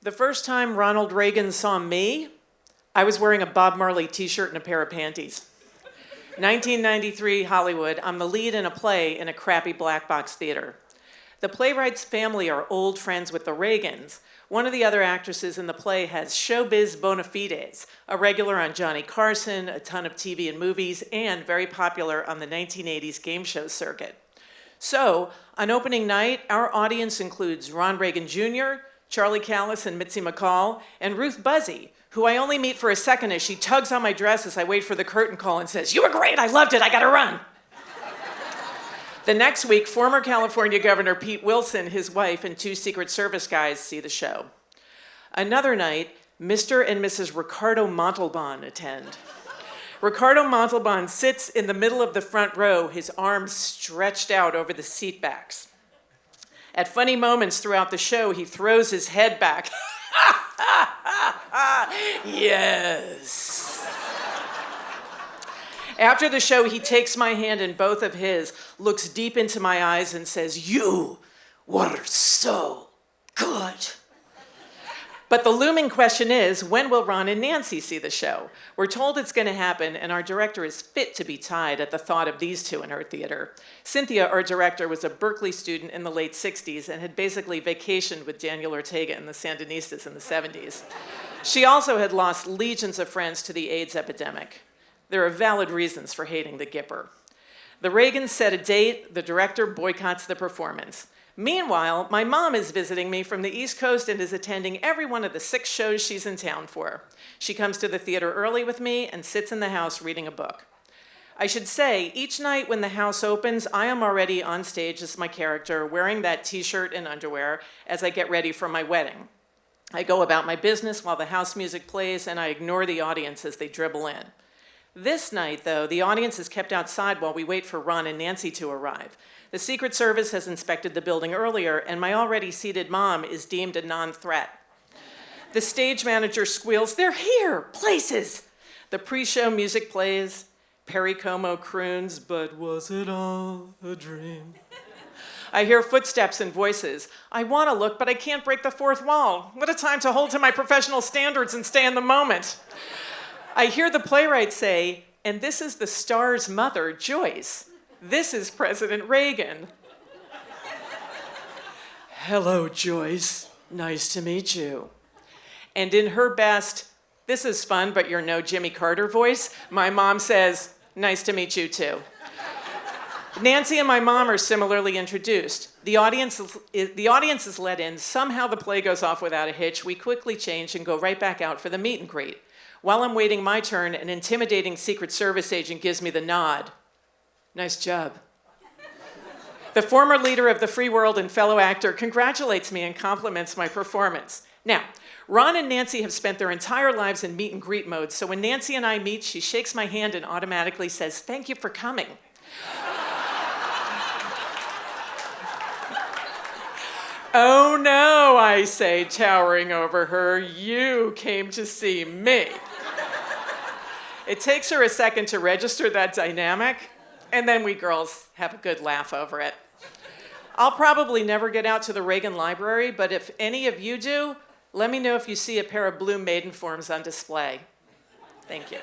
The first time Ronald Reagan saw me, I was wearing a Bob Marley t-shirt and a pair of panties. 1993, Hollywood, I'm the lead in a play in a crappy black box theater. The playwright's family are old friends with the Reagans. One of the other actresses in the play has showbiz bona fides, a regular on Johnny Carson, a ton of TV and movies, and very popular on the 1980s game show circuit. So, on opening night, our audience includes Ron Reagan Jr., Charlie Callis and Mitzi McCall, and Ruth Buzzy, who I only meet for a second as she tugs on my dress as I wait for the curtain call and says, "You were great, I loved it, I gotta run." The next week, former California Governor Pete Wilson, his wife, and 2 Secret Service guys see the show. Another night, Mr. and Mrs. Ricardo Montalban attend. Ricardo Montalban sits in the middle of the front row, his arms stretched out over the seat backs. At funny moments throughout the show, he throws his head back. Yes. After the show, he takes my hand in both of his, looks deep into my eyes, and says, "You were so good." But the looming question is, when will Ron and Nancy see the show? We're told it's going to happen, and our director is fit to be tied at the thought of these two in her theater. Cynthia, our director, was a Berkeley student in the late 60s and had basically vacationed with Daniel Ortega and the Sandinistas in the 70s. She also had lost legions of friends to the AIDS epidemic. There are valid reasons for hating the Gipper. The Reagans set a date, the director boycotts the performance. Meanwhile, my mom is visiting me from the East Coast and is attending every one of the 6 shows she's in town for. She comes to the theater early with me and sits in the house reading a book. I should say, each night when the house opens, I am already on stage as my character, wearing that t-shirt and underwear as I get ready for my wedding. I go about my business while the house music plays, and I ignore the audience as they dribble in. This night, though, the audience is kept outside while we wait for Ron and Nancy to arrive. The Secret Service has inspected the building earlier, and my already seated mom is deemed a non-threat. The stage manager squeals, "They're here, places!" The pre-show music plays. Perry Como croons, "But was it all a dream?" I hear footsteps and voices. I want to look, but I can't break the fourth wall. What a time to hold to my professional standards and stay in the moment. I hear the playwright say, "And this is the star's mother, Joyce. This is President Reagan." "Hello, Joyce. Nice to meet you." And in her best, "This is fun, but you're no Jimmy Carter" voice, my mom says, "Nice to meet you too." Nancy and my mom are similarly introduced. The audience is let in. Somehow the play goes off without a hitch. We quickly change and go right back out for the meet and greet. While I'm waiting my turn, an intimidating Secret Service agent gives me the nod. "Nice job." The former leader of the free world and fellow actor congratulates me and compliments my performance. Now, Ron and Nancy have spent their entire lives in meet and greet mode, so when Nancy and I meet, she shakes my hand and automatically says, "Thank you for coming." "Oh no," I say, towering over her, "you came to see me." It takes her a second to register that dynamic, and then we girls have a good laugh over it. I'll probably never get out to the Reagan Library, but if any of you do, let me know if you see a pair of blue Maidenforms on display. Thank you.